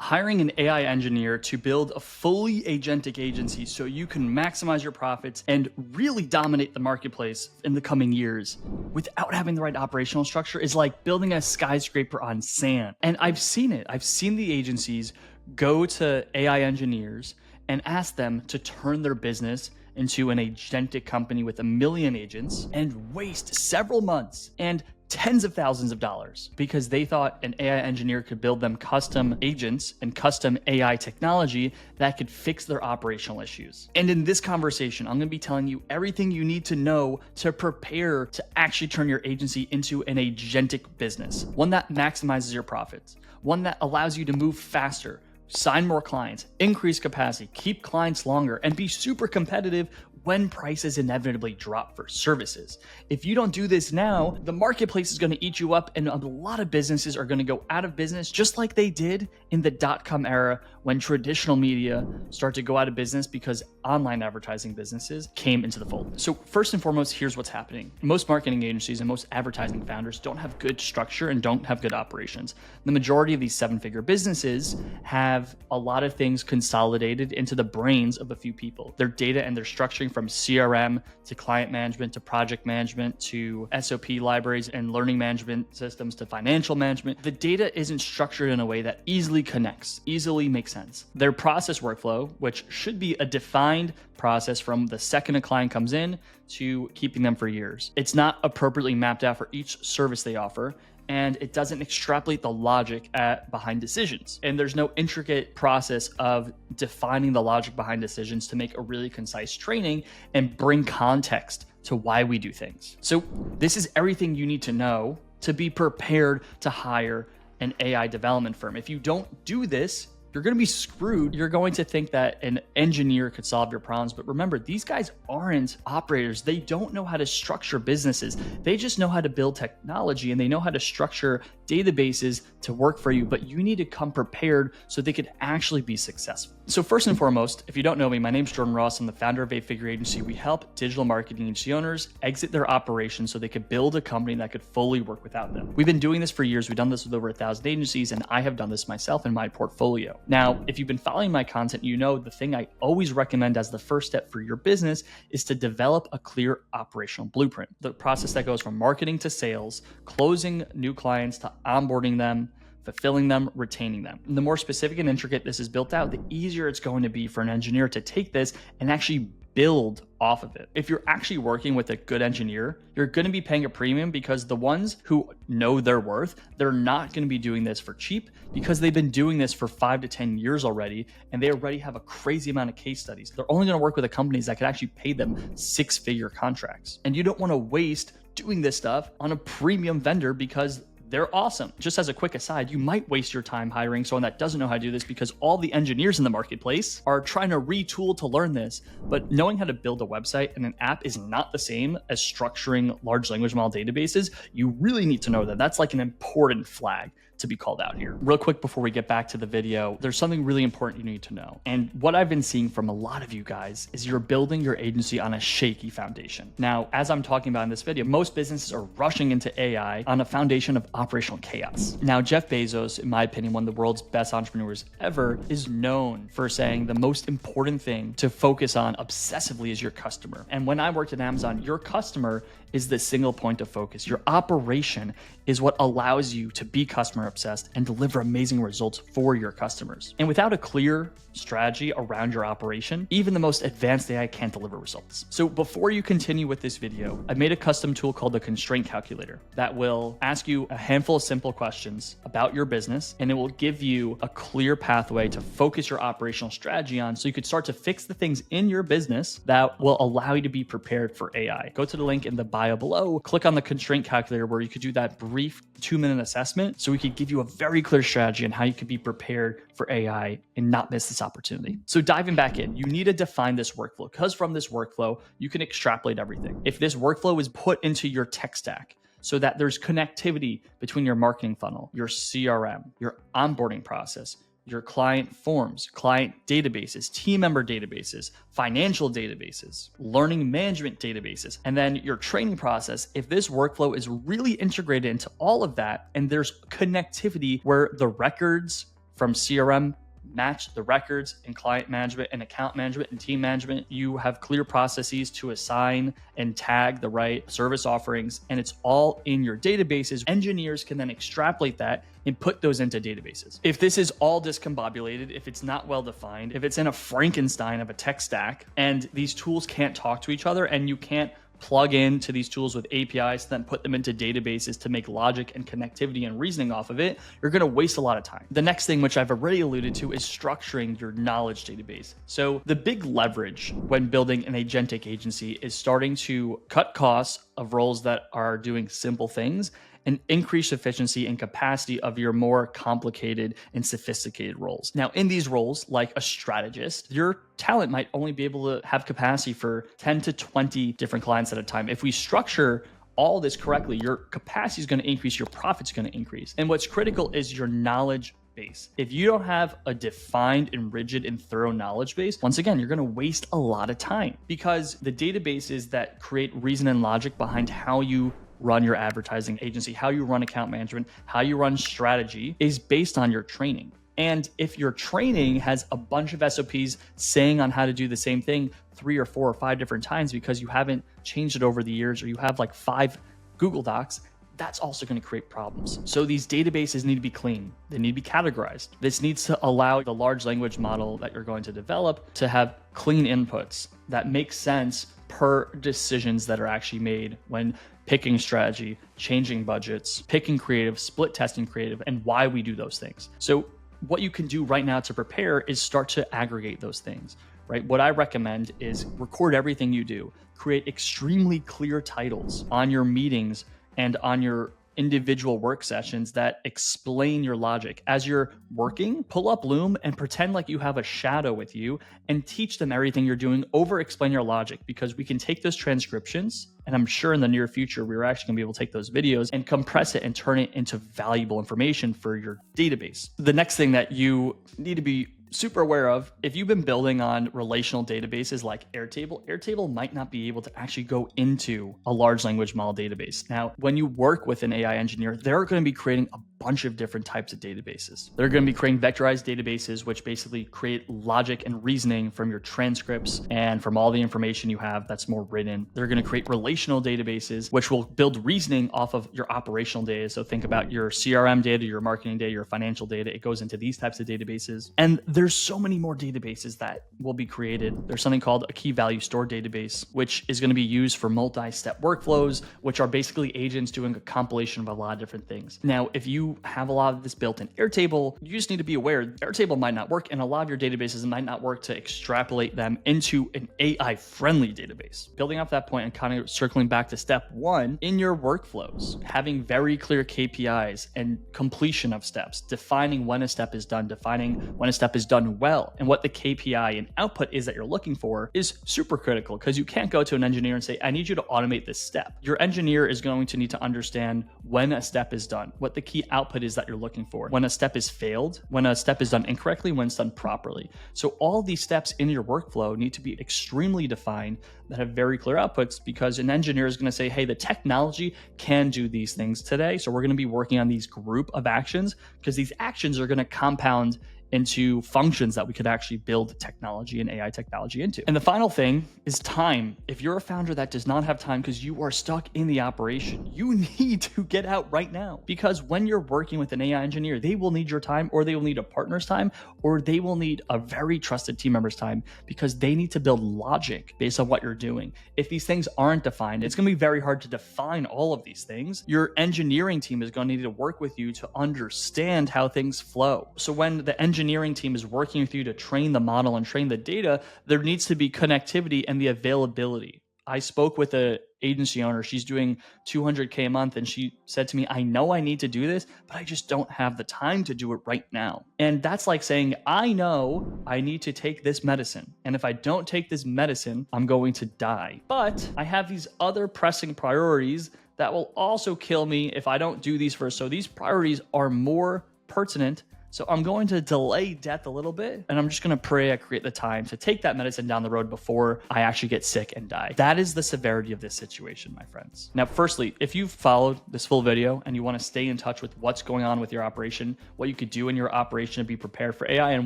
Hiring an AI engineer to build a fully agentic agency so you can maximize your profits and really dominate the marketplace in the coming years without having the right operational structure is like building a skyscraper on sand. And I've seen it. I've seen the agencies go to AI engineers and ask them to turn their business into an agentic company with 1 million agents and waste several months and tens of thousands of dollars because they thought an AI engineer could build them custom agents and custom AI technology that could fix their operational issues. And in this conversation, I'm going to be telling you everything you need to know to prepare to actually turn your agency into an agentic business, one that maximizes your profits, one that allows you to move faster, sign more clients, increase capacity, keep clients longer, and be super competitive when prices inevitably drop for services. If you don't do this now, the marketplace is going to eat you up and a lot of businesses are going to go out of business just like they did in the .com era when traditional media started to go out of business because online advertising businesses came into the fold. So first and foremost, here's what's happening. Most marketing agencies and most advertising founders don't have good structure and don't have good operations. The majority of these 7-figure businesses have a lot of things consolidated into the brains of a few people. Their data and their structuring from CRM to client management to project management to SOP libraries and learning management systems to financial management. The data isn't structured in a way that easily connects, easily makes sense. Their process workflow, which should be a defined process from the second a client comes in to keeping them for years. It's not appropriately mapped out for each service they offer, and it doesn't extrapolate the logic behind decisions. And there's no intricate process of defining the logic behind decisions to make a really concise training and bring context to why we do things. So this is everything you need to know to be prepared to hire an AI development firm. If you don't do this, you're going to be screwed. You're going to think that an engineer could solve your problems. But remember, these guys aren't operators. They don't know how to structure businesses. They just know how to build technology and they know how to structure databases to work for you. But you need to come prepared so they could actually be successful. So first and foremost, if you don't know me, my name's Jordan Ross. I'm the founder of 8-Figure Agency. We help digital marketing agency owners exit their operations so they could build a company that could fully work without them. We've been doing this for years. We've done this with over 1,000 agencies, and I have done this myself in my portfolio. Now, if you've been following my content, you know the thing I always recommend as the first step for your business is to develop a clear operational blueprint. The process that goes from marketing to sales, closing new clients to onboarding them, fulfilling them, retaining them. And the more specific and intricate this is built out, the easier it's going to be for an engineer to take this and actually build off of it. If you're actually working with a good engineer, you're going to be paying a premium because the ones who know their worth, they're not going to be doing this for cheap because they've been doing this for 5 to 10 years already, and they already have a crazy amount of case studies. They're only going to work with the companies that can actually pay them 6-figure contracts. And you don't want to waste doing this stuff on a premium vendor because they're awesome. Just as a quick aside, you might waste your time hiring someone that doesn't know how to do this because all the engineers in the marketplace are trying to retool to learn this. But knowing how to build a website and an app is not the same as structuring large language model databases. You really need to know that. That's like an important flag to be called out here. Real quick before we get back to the video, there's something really important you need to know. And what I've been seeing from a lot of you guys is you're building your agency on a shaky foundation. Now, as I'm talking about in this video, most businesses are rushing into AI on a foundation of operational chaos. Now, Jeff Bezos, in my opinion, one of the world's best entrepreneurs ever, is known for saying the most important thing to focus on obsessively is your customer. And when I worked at Amazon, your customer is the single point of focus. Your operation is what allows you to be customer obsessed and deliver amazing results for your customers. And without a clear strategy around your operation, even the most advanced AI can't deliver results. So before you continue with this video, I made a custom tool called the Constraint Calculator that will ask you a handful of simple questions about your business, and it will give you a clear pathway to focus your operational strategy on so you could start to fix the things in your business that will allow you to be prepared for AI. Go to the link in the bio below, click on the Constraint Calculator where you could do that brief 2-minute assessment so we could give you a very clear strategy on how you could be prepared for AI and not miss this opportunity. So diving back in, you need to define this workflow because from this workflow, you can extrapolate everything. If this workflow is put into your tech stack so that there's connectivity between your marketing funnel, your CRM, your onboarding process, your client forms, client databases, team member databases, financial databases, learning management databases, and then your training process. If this workflow is really integrated into all of that and there's connectivity where the records from CRM, match the records in client management and account management and team management. You have clear processes to assign and tag the right service offerings, and it's all in your databases. Engineers can then extrapolate that and put those into databases. If this is all discombobulated, if it's not well defined, if it's in a Frankenstein of a tech stack, and these tools can't talk to each other, and you can't plug into these tools with APIs, then put them into databases to make logic and connectivity and reasoning off of it, you're going to waste a lot of time. The next thing, which I've already alluded to, is structuring your knowledge database. So the big leverage when building an agentic agency is starting to cut costs of roles that are doing simple things and increase efficiency and capacity of your more complicated and sophisticated roles. Now, in these roles, like a strategist, your talent might only be able to have capacity for 10 to 20 different clients at a time. If we structure all this correctly, your capacity is going to increase, your profit's going to increase. And what's critical is your knowledge base. If you don't have a defined and rigid and thorough knowledge base, once again, you're going to waste a lot of time, because the databases that create reason and logic behind how you run your advertising agency, how you run account management, how you run strategy is based on your training. And if your training has a bunch of SOPs saying on how to do the same thing 3 or 4 or 5 different times because you haven't changed it over the years, or you have like 5 Google Docs, that's also going to create problems. So these databases need to be clean. They need to be categorized. This needs to allow the large language model that you're going to develop to have clean inputs that make sense per decisions that are actually made when picking strategy, changing budgets, picking creative, split testing creative, and why we do those things. So what you can do right now to prepare is start to aggregate those things, right? What I recommend is record everything you do, create extremely clear titles on your meetings and on your individual work sessions that explain your logic. As you're working, pull up Loom and pretend like you have a shadow with you and teach them everything you're doing, over explain your logic, because we can take those transcriptions, and I'm sure in the near future, we're actually gonna be able to take those videos and compress it and turn it into valuable information for your database. The next thing that you need to be super aware of, if you've been building on relational databases like Airtable might not be able to actually go into a large language model database. Now, when you work with an AI engineer, they're going to be creating a bunch of different types of databases. They're going to be creating vectorized databases, which basically create logic and reasoning from your transcripts and from all the information you have that's more written. They're going to create relational databases, which will build reasoning off of your operational data. So think about your CRM data, your marketing data, your financial data. It goes into these types of databases. And there's so many more databases that will be created. There's something called a key value store database, which is going to be used for multi-step workflows, which are basically agents doing a compilation of a lot of different things. Now, if you have a lot of this built in Airtable, you just need to be aware Airtable might not work, and a lot of your databases might not work to extrapolate them into an AI-friendly database. Building off that point and kind of circling back to step 1, in your workflows, having very clear KPIs and completion of steps, defining when a step is done, defining when a step is done well, and what the KPI and output is that you're looking for is super critical, because you can't go to an engineer and say, I need you to automate this step. Your engineer is going to need to understand when a step is done, what the key output is that you're looking for, when a step is failed, when a step is done incorrectly, when it's done properly. So all these steps in your workflow need to be extremely defined that have very clear outputs, because an engineer is going to say, hey, the technology can do these things today. So we're going to be working on these group of actions, because these actions are going to compound into functions that we could actually build technology and AI technology into. And the final thing is time. If you're a founder that does not have time because you are stuck in the operation, you need to get out right now. Because when you're working with an AI engineer, they will need your time, or they will need a partner's time, or they will need a very trusted team member's time, because they need to build logic based on what you're doing. If these things aren't defined, it's going to be very hard to define all of these things. Your engineering team is going to need to work with you to understand how things flow. So when the engineering team is working with you to train the model and train the data, there needs to be connectivity and the availability. I spoke with an agency owner. She's doing $200K a month, and she said to me, I know I need to do this, but I just don't have the time to do it right now. And that's like saying, I know I need to take this medicine, and if I don't take this medicine, I'm going to die. But I have these other pressing priorities that will also kill me if I don't do these first. So these priorities are more pertinent. So I'm going to delay death a little bit, and I'm just going to pray I create the time to take that medicine down the road before I actually get sick and die. That is the severity of this situation, my friends. Now, firstly, if you've followed this full video and you want to stay in touch with what's going on with your operation, what you could do in your operation to be prepared for AI, and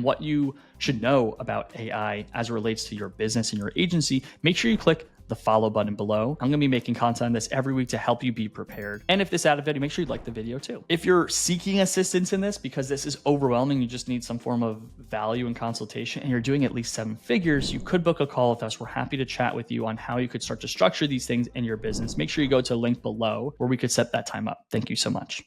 what you should know about AI as it relates to your business and your agency, make sure you click the follow button below. I'm going to be making content on this every week to help you be prepared. And if this added value, make sure you like the video too. If you're seeking assistance in this because this is overwhelming, you just need some form of value and consultation, and you're doing at least 7 figures, you could book a call with us. We're happy to chat with you on how you could start to structure these things in your business. Make sure you go to a link below where we could set that time up. Thank you so much.